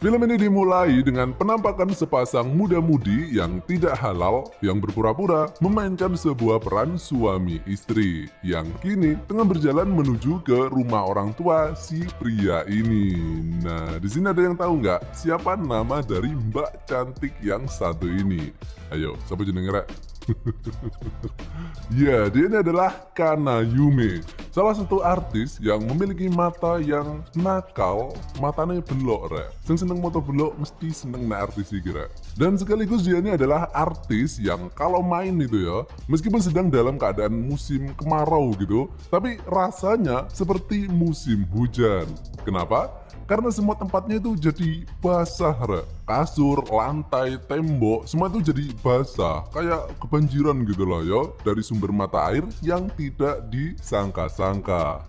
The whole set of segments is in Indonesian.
Film ini dimulai dengan penampakan sepasang muda-mudi yang tidak halal yang berpura-pura memainkan sebuah peran suami istri yang kini tengah berjalan menuju ke rumah orang tua si pria ini. Nah, di sini ada yang tahu nggak siapa nama dari Mbak cantik yang satu ini? Ayo, siapa jenenge rek? Ya, dia ini adalah Kana Yume, salah satu artis yang memiliki mata yang nakal, matanya belok rek. Yang seneng moto belok mesti seneng na artis iki rek. Dan sekaligus dia ini adalah artis yang kalau main itu ya, meskipun sedang dalam keadaan musim kemarau gitu, tapi rasanya seperti musim hujan. Kenapa? Karena semua tempatnya itu jadi basah, rek. Kasur, lantai, tembok, semua itu jadi basah. Kayak kebanjiran gitu loh ya, dari sumber mata air yang tidak disangka-sangka.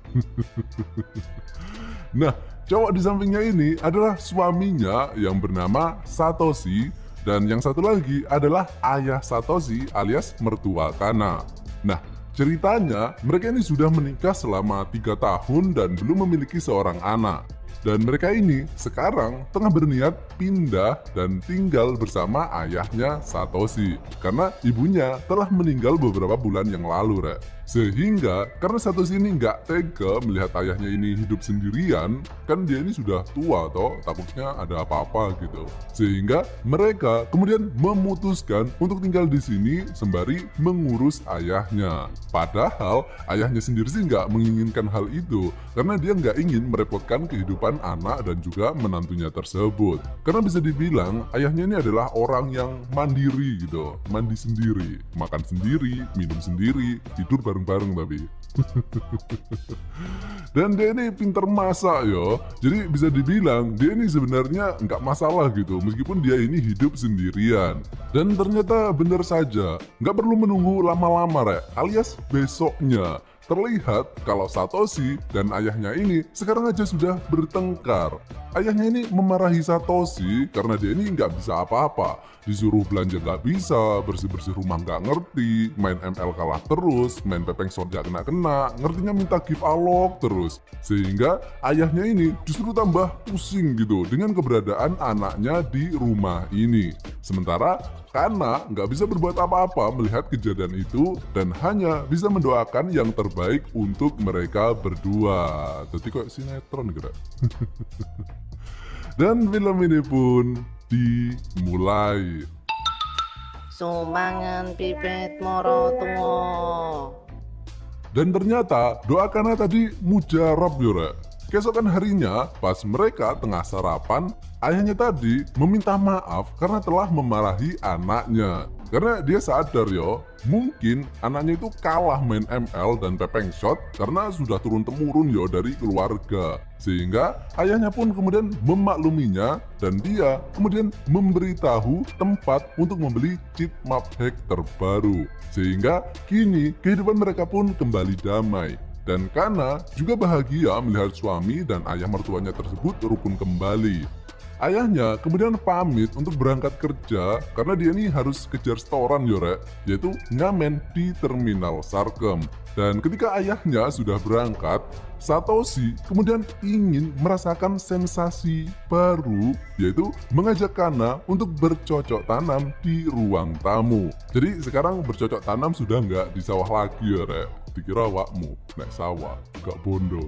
Nah, cowok di sampingnya ini adalah suaminya yang bernama Satoshi, dan yang satu lagi adalah ayah Satoshi alias mertua Kana. Nah, ceritanya mereka ini sudah menikah selama 3 tahun dan belum memiliki seorang anak. Dan mereka ini sekarang tengah berniat pindah dan tinggal bersama ayahnya Satoshi. Karena ibunya telah meninggal beberapa bulan yang lalu, rek. Sehingga karena Satoshi ini nggak tega melihat ayahnya ini hidup sendirian, kan dia ini sudah tua toh, takutnya ada apa-apa gitu. Sehingga mereka kemudian memutuskan untuk tinggal di sini sembari mengurus ayahnya. Padahal ayahnya sendiri sih nggak menginginkan hal itu, karena dia nggak ingin merepotkan kehidupan anak dan juga menantunya tersebut. Karena bisa dibilang ayahnya ini adalah orang yang mandiri gitu, mandi sendiri, makan sendiri, minum sendiri, tidur bareng-bareng tapi. Dan dia ini pinter masak ya, jadi bisa dibilang dia ini sebenarnya nggak masalah gitu meskipun dia ini hidup sendirian. Dan ternyata benar saja, nggak perlu menunggu lama-lama rek, alias besoknya terlihat kalau Satoshi dan ayahnya ini sekarang aja sudah bertengkar. Ayahnya ini memarahi Satoshi karena dia ini nggak bisa apa-apa. Disuruh belanja nggak bisa, bersih-bersih rumah nggak ngerti, main ML kalah terus, main pepeng shot nggak kena-kena, ngertinya minta give alok terus. Sehingga ayahnya ini justru tambah pusing gitu dengan keberadaan anaknya di rumah ini. Sementara Kana nggak bisa berbuat apa-apa melihat kejadian itu dan hanya bisa mendoakan yang terbaik untuk mereka berdua. Jadi kok sinetron gitu. Dan film ini pun dimulai. Sumbangan pipet moro tuwo. Dan ternyata doa Kana tadi mujarab yore. Keesokan harinya, pas mereka tengah sarapan, ayahnya tadi meminta maaf karena telah memarahi anaknya. Karena dia sadar yo, mungkin anaknya itu kalah main ML dan pepeng shot karena sudah turun-temurun yo dari keluarga. Sehingga ayahnya pun kemudian memakluminya dan dia kemudian memberitahu tempat untuk membeli cheat map hack terbaru. Sehingga kini kehidupan mereka pun kembali damai. Dan Kana juga bahagia melihat suami dan ayah mertuanya tersebut rukun kembali. Ayahnya kemudian pamit untuk berangkat kerja karena dia ini harus kejar setoran yore, yaitu ngamen di terminal Sarkem. Dan ketika ayahnya sudah berangkat, Satoshi kemudian ingin merasakan sensasi baru, yaitu mengajak Kana untuk bercocok tanam di ruang tamu. Jadi sekarang bercocok tanam sudah nggak di sawah lagi ya rek. Dikira wakmu naik sawah, gak bondo.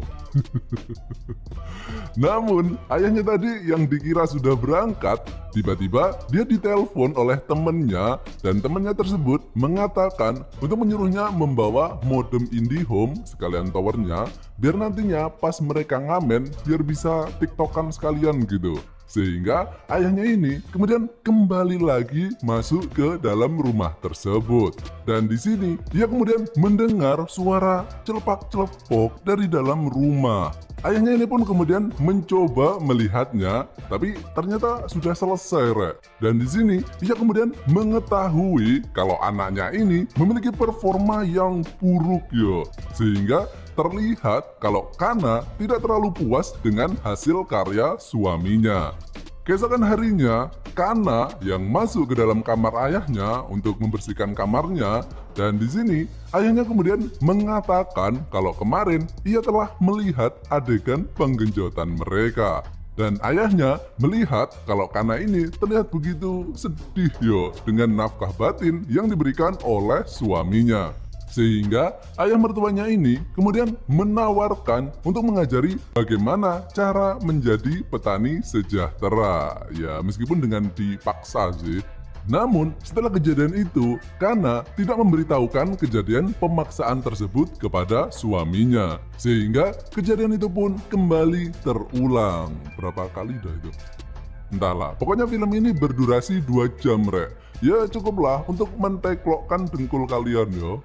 Namun ayahnya tadi yang dikira sudah berangkat, tiba-tiba dia ditelepon oleh temennya dan temennya tersebut mengatakan untuk menyuruhnya membawa modem IndiHome sekalian towernya biar nantinya pas mereka ngamen biar bisa tiktokan sekalian gitu. Sehingga ayahnya ini kemudian kembali lagi masuk ke dalam rumah tersebut. Dan di sini dia kemudian mendengar suara celepak-celepok dari dalam rumah. Ayahnya ini pun kemudian mencoba melihatnya, tapi ternyata sudah selesai, rek. Dan di sini dia kemudian mengetahui kalau anaknya ini memiliki performa yang buruk yo. Sehingga terlihat kalau Kana tidak terlalu puas dengan hasil karya suaminya. Keesokan harinya, Kana yang masuk ke dalam kamar ayahnya untuk membersihkan kamarnya, dan di sini ayahnya kemudian mengatakan kalau kemarin ia telah melihat adegan penggenjotan mereka. Dan ayahnya melihat kalau Kana ini terlihat begitu sedih yo dengan nafkah batin yang diberikan oleh suaminya. Sehingga ayah mertuanya ini kemudian menawarkan untuk mengajari bagaimana cara menjadi petani sejahtera. Ya meskipun dengan dipaksa sih. Namun, setelah kejadian itu, Kana tidak memberitahukan kejadian pemaksaan tersebut kepada suaminya. Sehingga kejadian itu pun kembali terulang. Berapa kali dah itu? Entahlah, pokoknya film ini berdurasi 2 jam, Rek. Ya cukuplah untuk menteklokkan dengkul kalian, yo.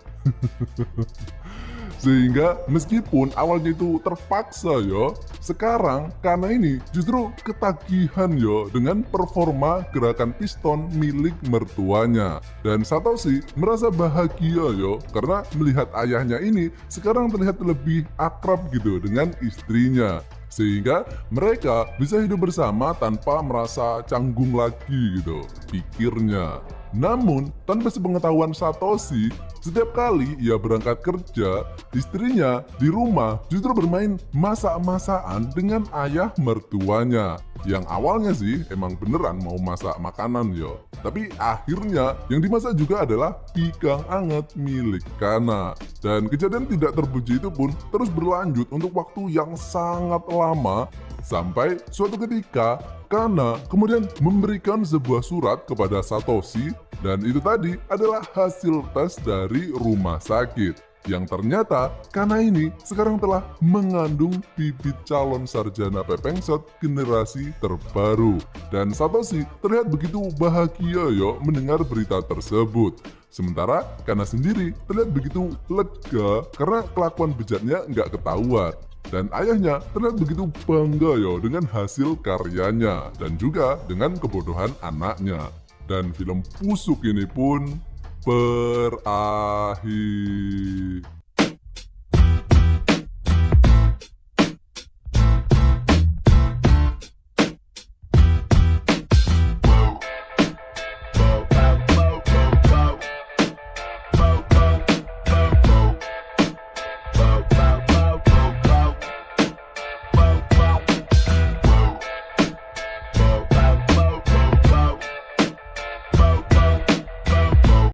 Sehingga meskipun awalnya itu terpaksa yo, sekarang Kana ini justru ketagihan yo dengan performa gerakan piston milik mertuanya. Dan Satoshi merasa bahagia yo karena melihat ayahnya ini sekarang terlihat lebih akrab gitu dengan istrinya. Sehingga mereka bisa hidup bersama tanpa merasa canggung lagi gitu, pikirnya. Namun, tanpa sepengetahuan Satoshi, setiap kali ia berangkat kerja, istrinya di rumah justru bermain masak-masakan dengan ayah mertuanya. Yang awalnya sih emang beneran mau masak makanan yo. Tapi akhirnya yang dimasak juga adalah ikan anget milik Kana. Dan kejadian tidak terpuji itu pun terus berlanjut untuk waktu yang sangat lama. Sampai suatu ketika Kana kemudian memberikan sebuah surat kepada Satoshi dan itu tadi adalah hasil tes dari rumah sakit. Yang ternyata Kana ini sekarang telah mengandung bibit calon sarjana pepengset generasi terbaru. Dan Satoshi terlihat begitu bahagia yo mendengar berita tersebut. Sementara Kana sendiri terlihat begitu lega karena kelakuan bejatnya nggak ketahuan. Dan ayahnya terlihat begitu bangga yo dengan hasil karyanya dan juga dengan kebodohan anaknya. Dan film busuk ini pun berakhir.